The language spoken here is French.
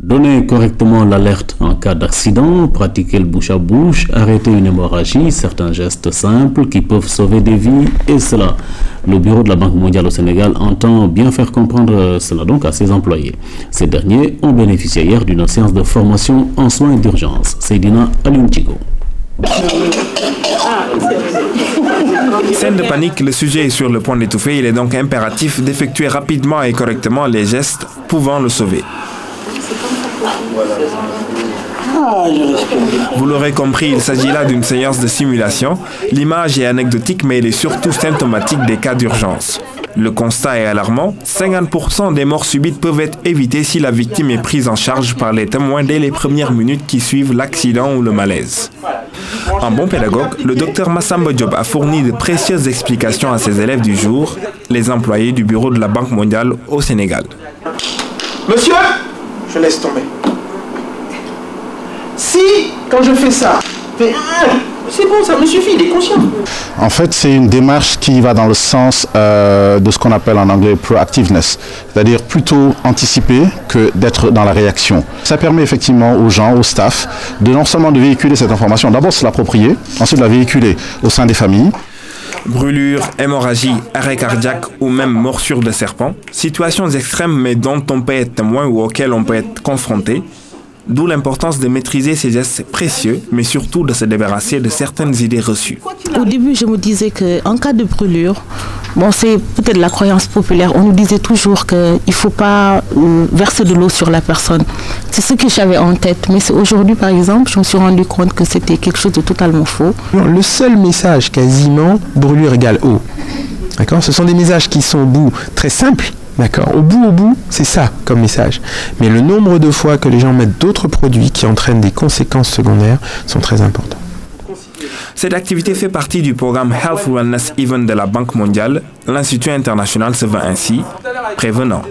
Donner correctement l'alerte en cas d'accident, pratiquer le bouche à bouche, arrêter une hémorragie, certains gestes simples qui peuvent sauver des vies et cela. Le bureau de la Banque mondiale au Sénégal entend bien faire comprendre cela donc à ses employés. Ces derniers ont bénéficié hier d'une séance de formation en soins d'urgence. Seydina Alioune-Tigo. Scène de panique, le sujet est sur le point d'étouffer. Il est donc impératif d'effectuer rapidement et correctement les gestes pouvant le sauver. Vous l'aurez compris, il s'agit là d'une séance de simulation. L'image est anecdotique, mais elle est surtout symptomatique des cas d'urgence. Le constat est alarmant. 50% des morts subites peuvent être évitées si la victime est prise en charge par les témoins dès les premières minutes qui suivent l'accident ou le malaise. Un bon pédagogue, le docteur Massamba Diop a fourni de précieuses explications à ses élèves du jour, les employés du bureau de la Banque mondiale au Sénégal. Monsieur, je laisse tomber. Si, quand je fais ça, c'est bon, ça me suffit, il est conscient. En fait, c'est une démarche qui va dans le sens de ce qu'on appelle en anglais proactiveness, c'est-à-dire plutôt anticiper que d'être dans la réaction. Ça permet effectivement aux gens, au staff, de non seulement de véhiculer cette information, d'abord se l'approprier, ensuite la véhiculer au sein des familles. Brûlure, hémorragie, arrêt cardiaque ou même morsure de serpent, situations extrêmes mais dont on peut être témoin ou auxquelles on peut être confronté. D'où l'importance de maîtriser ces gestes précieux, mais surtout de se débarrasser de certaines idées reçues. Au début, je me disais qu'en cas de brûlure, bon, c'est peut-être la croyance populaire, on nous disait toujours qu'il ne faut pas verser de l'eau sur la personne. C'est ce que j'avais en tête, mais aujourd'hui, par exemple, je me suis rendu compte que c'était quelque chose de totalement faux. Le seul message quasiment, brûlure égale eau. D'accord ? Ce sont des messages qui sont au bout très simples. D'accord. Au bout, c'est ça comme message. Mais le nombre de fois que les gens mettent d'autres produits qui entraînent des conséquences secondaires sont très importants. Cette activité fait partie du programme Health Wellness Event de la Banque mondiale. L'Institut international se veut ainsi prévenant.